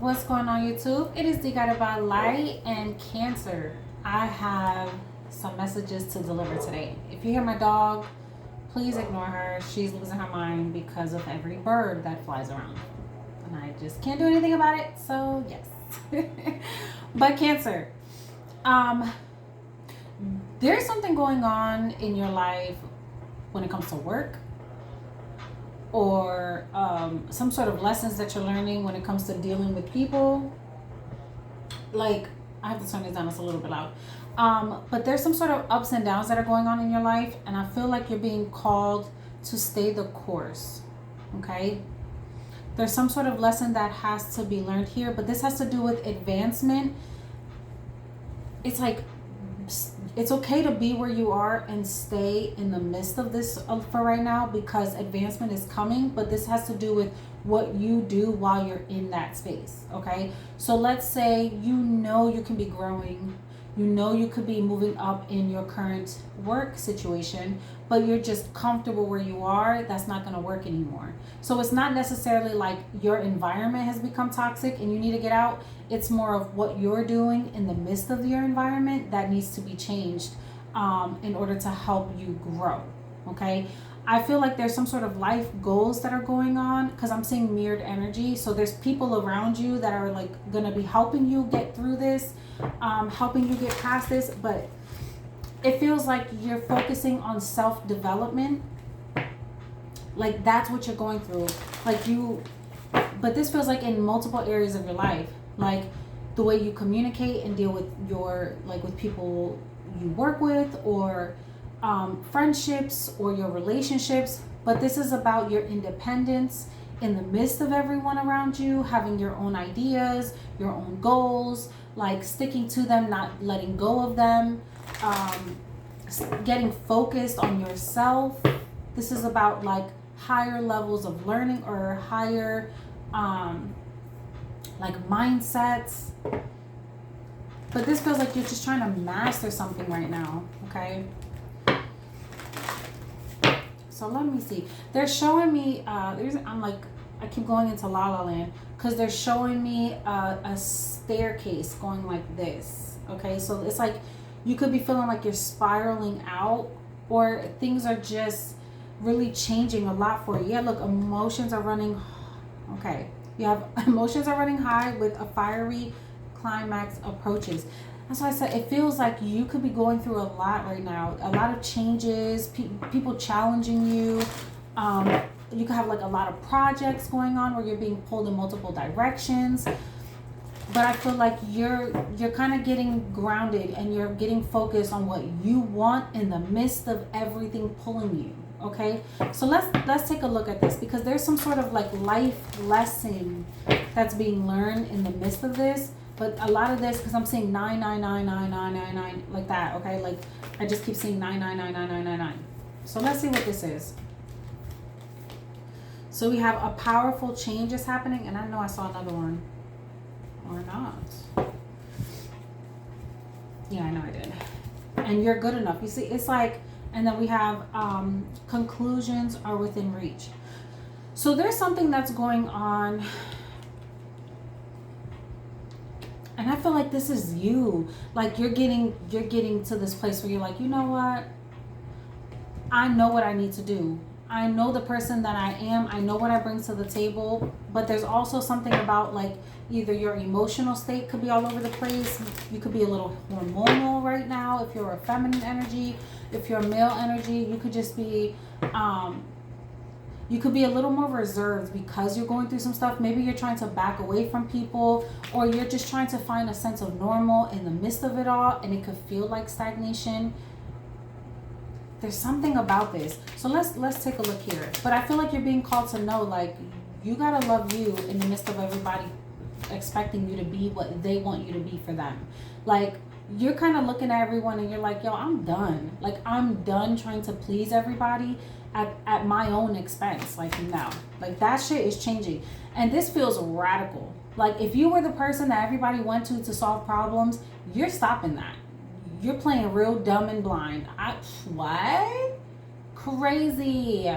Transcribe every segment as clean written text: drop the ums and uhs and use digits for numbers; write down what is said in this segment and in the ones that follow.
What's going on, YouTube? It is Deeguidedbylight and Cancer. I have some messages to deliver today. If you hear my dog, please ignore her. She's losing her mind because of every bird that flies around. And I just can't do anything about it, so yes. But Cancer, there's something going on in your life when it comes to work, or some sort of lessons that you're learning when it comes to dealing with people. Like, I have to turn this down, it's a little bit loud. But there's some sort of ups and downs that are going on in your life, and I feel like you're being called to stay the course, okay? There's some sort of lesson that has to be learned here, but this has to do with advancement. It's like, it's okay to be where you are and stay in the midst of this for right now, because advancement is coming, but this has to do with what you do while you're in that space, okay? So let's say you can be growing, you could be moving up in your current work situation, but you're just comfortable where you are. That's not going to work anymore. So it's not necessarily like your environment has become toxic and you need to get out. It's more of what you're doing in the midst of your environment that needs to be changed in order to help you grow, okay? I feel like there's some sort of life goals that are going on, because I'm seeing mirrored energy. So there's people around you that are like going to be helping you get through this, helping you get past this, but it feels like you're focusing on self-development. Like that's what you're going through. But this feels like in multiple areas of your life, like the way you communicate and deal with with people you work with, or friendships, or your relationships. But this is about your independence in the midst of everyone around you, having your own ideas, your own goals, like sticking to them, not letting go of them, getting focused on yourself. This is about like higher levels of learning, or higher like mindsets. But this feels like you're just trying to master something right now, okay? So let me see. They're showing me, I keep going into La La Land, because they're showing me a staircase going like this, okay? So it's like you could be feeling like you're spiraling out, or things are just really changing a lot for you. Yeah, look, emotions are running, okay. You have emotions are running high with a fiery climax approaches. That's why I said it feels like you could be going through a lot right now. A lot of changes, people challenging you. You could have like a lot of projects going on where you're being pulled in multiple directions. But I feel like you're kind of getting grounded, and you're getting focused on what you want in the midst of everything pulling you. Okay, so let's take a look at this, because there's some sort of like life lesson that's being learned in the midst of this. But a lot of this, because I'm seeing 9999999 like that, okay? Like I just keep seeing 999999. So let's see what this is. So we have a powerful change is happening, and I know I saw another one, or not. Yeah, I know I did. And you're good enough. You see, it's like, and then we have conclusions are within reach. So there's something that's going on. And I feel like this is you. Like you're getting to this place where you're like, you know what? I know what I need to do. I know the person that I am. I know what I bring to the table. But there's also something about like either your emotional state could be all over the place. You could be a little hormonal right now if you're a feminine energy. If you're a male energy, you could just be you could be a little more reserved because you're going through some stuff. Maybe you're trying to back away from people, or you're just trying to find a sense of normal in the midst of it all, and it could feel like stagnation. There's something about this. So let's take a look here. But I feel like you're being called to know, like, you gotta love you in the midst of everybody expecting you to be what they want you to be for them. Like, you're kind of looking at everyone and you're like, yo, I'm done. Like, I'm done trying to please everybody at my own expense. Like, no. Like, that shit is changing. And this feels radical. Like, if you were the person that everybody went to solve problems, you're stopping that. You're playing real dumb and blind. What? Crazy.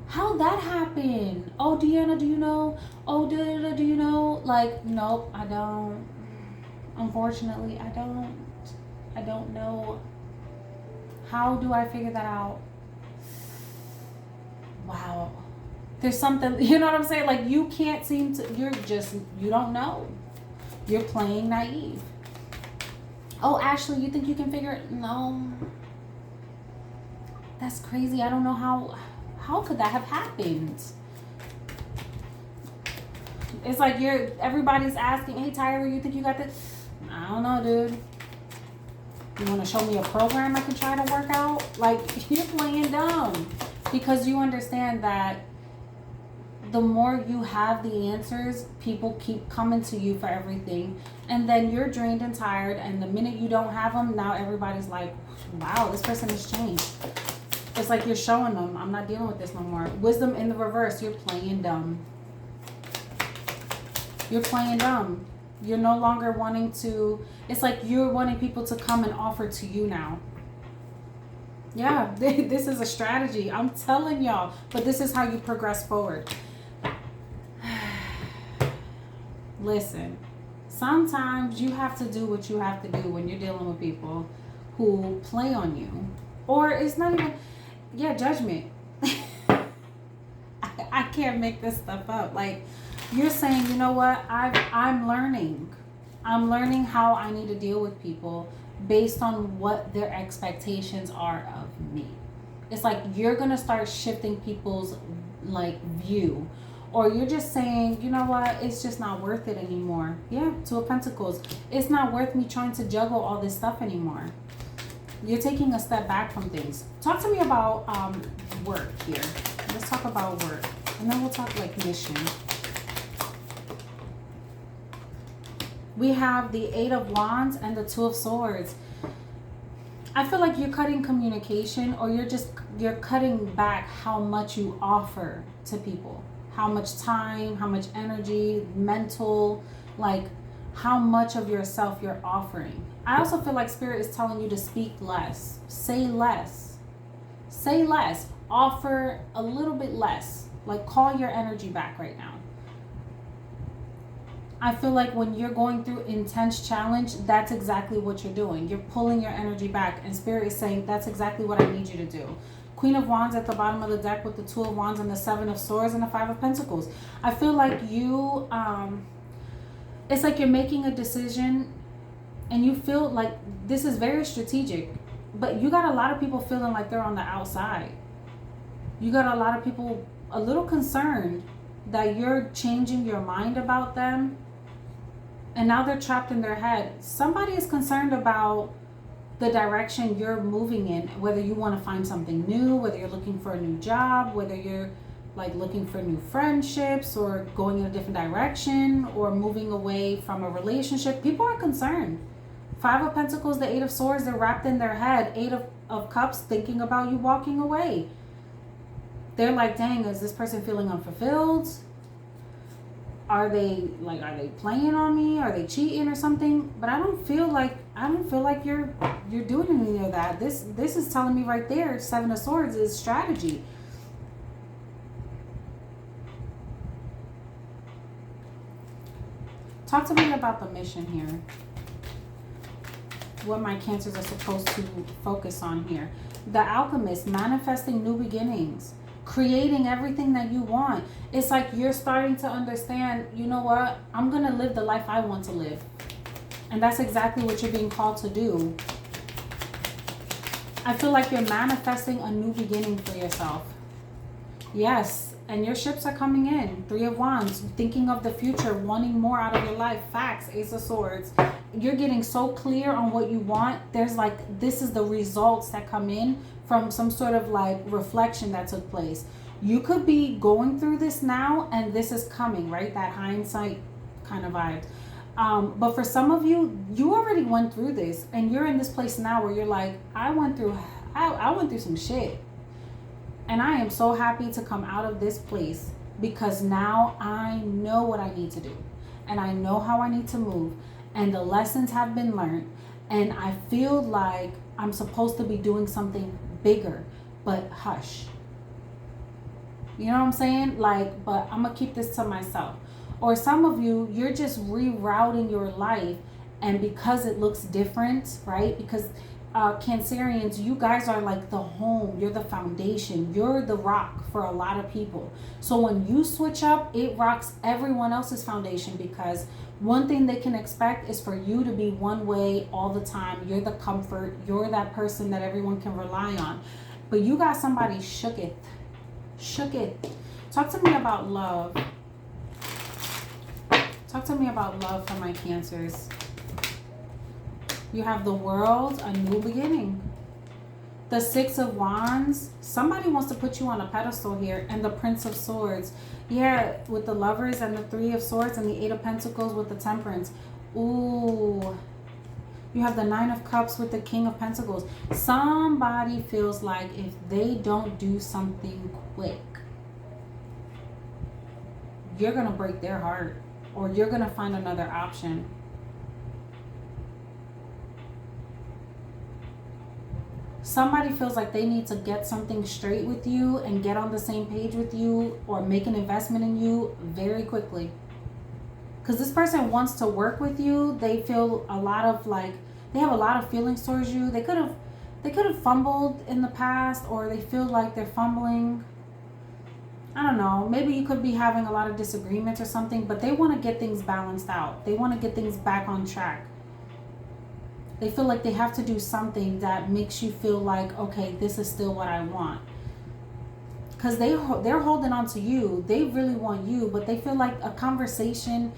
How'd that happen? Oh, Deanna, do you know? Oh, do you know? Like, nope, I don't. Unfortunately, I don't. I don't know. How do I figure that out? Wow. There's something, you know what I'm saying? Like, you can't seem to, you don't know. You're playing naive. Oh, Ashley, you think you can figure it? No. That's crazy. I don't know how could that have happened? It's like everybody's asking, hey, Tyler, you think you got this? I don't know, dude. You want to show me a program I can try to work out? Like, you're playing dumb. Because you understand that the more you have the answers, people keep coming to you for everything. And then you're drained and tired. And the minute you don't have them, now everybody's like, wow, this person has changed. It's like you're showing them, I'm not dealing with this no more. Wisdom in the reverse, you're playing dumb. You're playing dumb. You're no longer wanting to, it's like you're wanting people to come and offer to you now. Yeah, this is a strategy. I'm telling y'all. But this is how you progress forward. Listen, sometimes you have to do what you have to do when you're dealing with people who play on you. Or it's not even, judgment. I can't make this stuff up. Like, you're saying, you know what? I'm learning. I'm learning how I need to deal with people based on what their expectations are of me. It's like you're going to start shifting people's like view. Or you're just saying, you know what, it's just not worth it anymore. Yeah, Two of Pentacles. It's not worth me trying to juggle all this stuff anymore. You're taking a step back from things. Talk to me about work here. Let's talk about work. And then we'll talk like mission. We have the Eight of Wands and the Two of Swords. I feel like you're cutting communication, or you're cutting back how much you offer to people. How much time, how much energy, mental, like how much of yourself you're offering. I also feel like Spirit is telling you to speak less. Say less. Say less. Offer a little bit less. Like, call your energy back right now. I feel like when you're going through intense challenge, that's exactly what you're doing. You're pulling your energy back, and Spirit is saying that's exactly what I need you to do. Queen of Wands at the bottom of the deck with the Two of Wands and the Seven of Swords and the Five of Pentacles. I feel like you, it's like you're making a decision and you feel like this is very strategic, but you got a lot of people feeling like they're on the outside. You got a lot of people a little concerned that you're changing your mind about them, and now they're trapped in their head. Somebody is concerned about the direction you're moving in, whether you want to find something new, whether you're looking for a new job, whether you're like looking for new friendships or going in a different direction or moving away from a relationship. People are concerned. Five of Pentacles, the Eight of Swords, they're wrapped in their head. Eight of Cups, thinking about you walking away. They're like, dang, is this person feeling unfulfilled? Are they playing on me? Are they cheating or something? But I don't feel like you're doing any of that. This is telling me right there, Seven of Swords is strategy. Talk to me about the mission here. What my Cancers are supposed to focus on here. The Alchemist, manifesting new beginnings. Creating everything that you want. It's like you're starting to understand, you know what? I'm going to live the life I want to live. And that's exactly what you're being called to do. I feel like you're manifesting a new beginning for yourself. Yes, and your ships are coming in. Three of Wands, thinking of the future, wanting more out of your life. Facts, Ace of Swords. You're getting so clear on what you want. There's like, this is the results that come in from some sort of like reflection that took place. You could be going through this now and this is coming, right? That hindsight kind of vibe. But for some of you, you already went through this and you're in this place now where you're like, I went through some shit. And I am so happy to come out of this place because now I know what I need to do. And I know how I need to move. And the lessons have been learned. And I feel like I'm supposed to be doing something bigger, but hush. You know what I'm saying? Like, but I'm gonna keep this to myself. Or some of you, you're just rerouting your life, and because it looks different, right? Because Cancerians, you guys are like the home, you're the foundation, you're the rock for a lot of people. So when you switch up, it rocks everyone else's foundation, because one thing they can expect is for you to be one way all the time. You're the comfort, you're that person that everyone can rely on. But you got somebody shooketh. Talk to me about love. Talk to me about love for my Cancers. You have the World, a new beginning. The Six of Wands, somebody wants to put you on a pedestal here. And the Prince of Swords. Yeah, with the Lovers and the Three of Swords and the Eight of Pentacles with the Temperance. Ooh. You have the Nine of Cups with the King of Pentacles. Somebody feels like if they don't do something quick, you're going to break their heart, or you're going to find another option. Somebody feels like they need to get something straight with you and get on the same page with you, or make an investment in you very quickly. Because this person wants to work with you. They feel a lot of like, they have a lot of feelings towards you. They could have fumbled in the past, or they feel like they're fumbling. I don't know. Maybe you could be having a lot of disagreements or something, but they want to get things balanced out. They want to get things back on track. They feel like they have to do something that makes you feel like, okay, this is still what I want. Because they're holding on to you. They really want you, but they feel like a conversation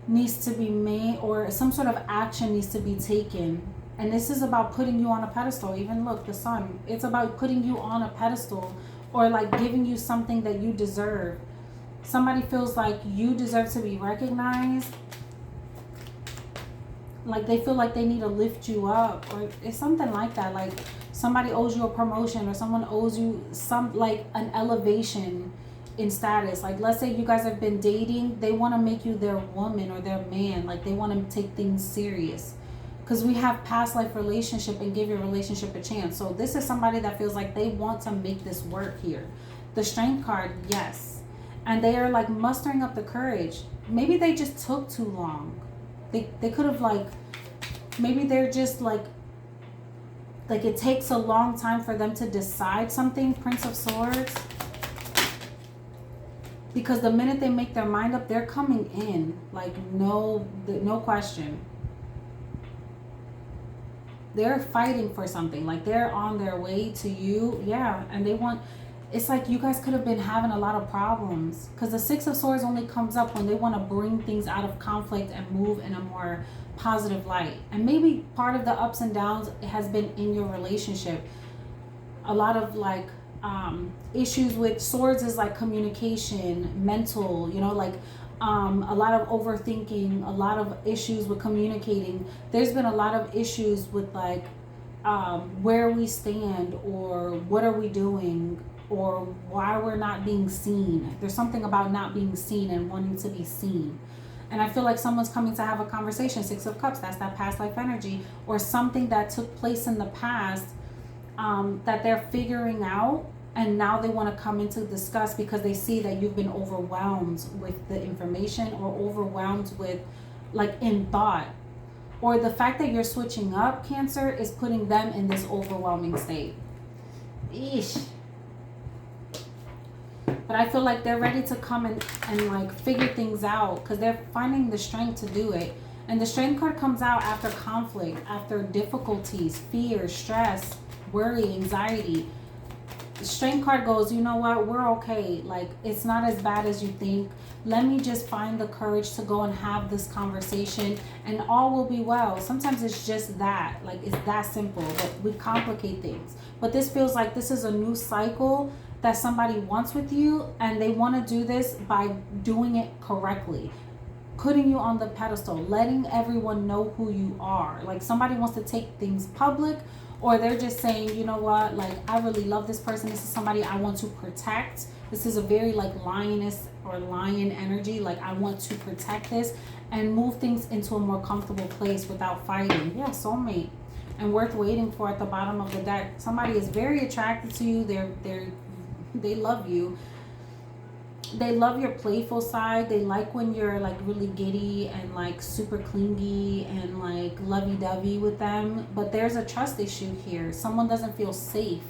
needs to be made, or some sort of action needs to be taken. And this is about putting you on a pedestal. Even look, the Sun. It's about putting you on a pedestal, or like giving you something that you deserve. Somebody feels like you deserve to be recognized. Like they feel like they need to lift you up, or it's something like that. Like somebody owes you a promotion, or someone owes you some, like an elevation in status. Like let's say you guys have been dating, they want to make you their woman or their man. Like they want to take things serious, because we have past life relationship and give your relationship a chance. So this is somebody that feels like they want to make this work here. The Strength card, yes. And they are like mustering up the courage. Maybe they just took too long. They could have like, maybe they're just like it takes a long time for them to decide something. Prince of Swords. Because the minute they make their mind up, they're coming in. Like no question. They're fighting for something. Like they're on their way to you. Yeah, and they want, it's like you guys could have been having a lot of problems, because the Six of Swords only comes up when they want to bring things out of conflict and move in a more positive light. And maybe part of the ups and downs has been in your relationship. A lot of like issues with Swords is like communication, mental, you know, like a lot of overthinking, a lot of issues with communicating. There's been a lot of issues with like where we stand, or what are we doing, or why we're not being seen. There's something about not being seen and wanting to be seen. And I feel like someone's coming to have a conversation. Six of Cups, that's that past life energy, or something that took place in the past that they're figuring out, and now they want to come in to discuss, because they see that you've been overwhelmed with the information, or overwhelmed with like in thought. Or the fact that you're switching up, Cancer, is putting them in this overwhelming state. Eesh. But I feel like they're ready to come and like figure things out, because they're finding the strength to do it. And the Strength card comes out after conflict, after difficulties, fear, stress, worry, anxiety. The Strength card goes, you know what, we're okay. Like, it's not as bad as you think. Let me just find the courage to go and have this conversation, and all will be well. Sometimes it's just that, like it's that simple, but we complicate things. But this feels like this is a new cycle that somebody wants with you, and they want to do this by doing it correctly, putting you on the pedestal, letting everyone know who you are. Like somebody wants to take things public, or they're just saying, you know what, like I really love this person. This is somebody I want to protect. This is a very like lioness or lion energy. Like I want to protect this and move things into a more comfortable place without fighting. Yeah, soulmate. And worth waiting for at the bottom of the deck. Somebody is very attracted to you. They love you. They love your playful side. They like when you're like really giddy and like super clingy and like lovey-dovey with them. But there's a trust issue here. Someone doesn't feel safe.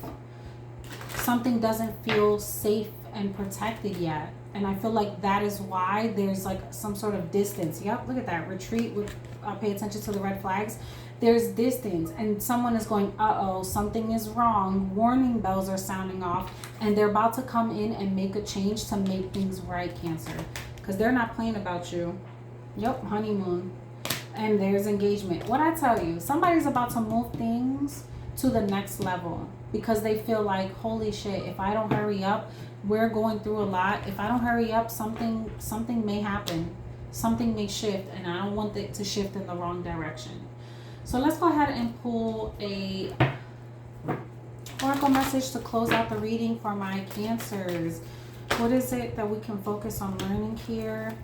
Something doesn't feel safe and protected yet. And I feel like that is why there's like some sort of distance. Yep, look at that. Retreat with pay attention to the red flags. There's distance, and someone is going, uh-oh, something is wrong. Warning bells are sounding off, and they're about to come in and make a change to make things right, Cancer. Because they're not playing about you. Yep, honeymoon. And there's engagement. What I tell you, somebody's about to move things to the next level because they feel like, holy shit, if I don't hurry up, we're going through a lot. If I don't hurry up, something may happen. Something may shift, and I don't want it to shift in the wrong direction. So let's go ahead and pull a oracle message to close out the reading for my Cancers. What is it that we can focus on learning here?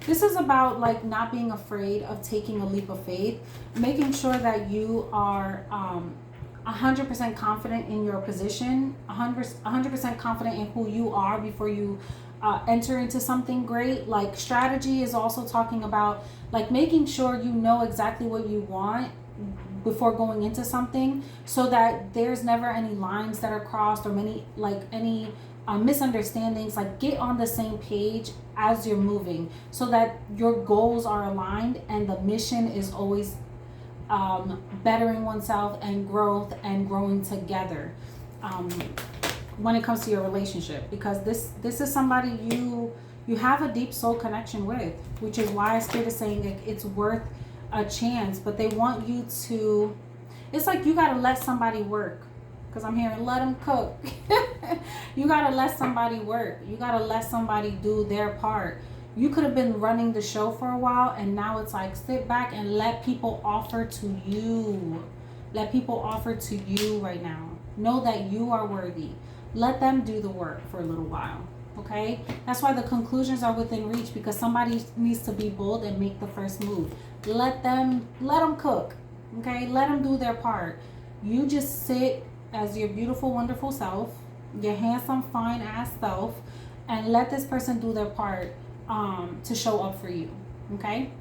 This is about like not being afraid of taking a leap of faith, making sure that you are 100% confident in your position, 100% confident in who you are before you enter into something great. Like strategy is also talking about like making sure you know exactly what you want before going into something, so that there's never any lines that are crossed or any misunderstandings. Like get on the same page as you're moving so that your goals are aligned and the mission is always bettering oneself and growth and growing together when it comes to your relationship, because this is somebody you have a deep soul connection with, which is why Spirit is saying it's worth a chance. But they want you to, it's like you gotta let somebody work, because I'm hearing let them cook. You gotta let somebody work. You gotta let somebody do their part. You could have been running the show for a while, and now it's like sit back and let people offer to you. Let people offer to you right now. Know that you are worthy. Let them do the work for a little while. Okay? That's why the conclusions are within reach, because somebody needs to be bold and make the first move. Let them cook. Okay? Let them do their part. You just sit as your beautiful, wonderful self, your handsome, fine ass self, and let this person do their part to show up for you. Okay?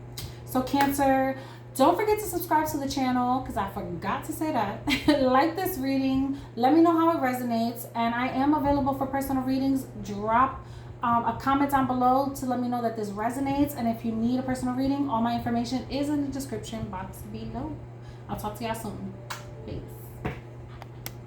So Cancer, don't forget to subscribe to the channel, because I forgot to say that. Like this reading. Let me know how it resonates. And I am available for personal readings. Drop a comment down below to let me know that this resonates. And if you need a personal reading, all my information is in the description box below. I'll talk to y'all soon. Peace.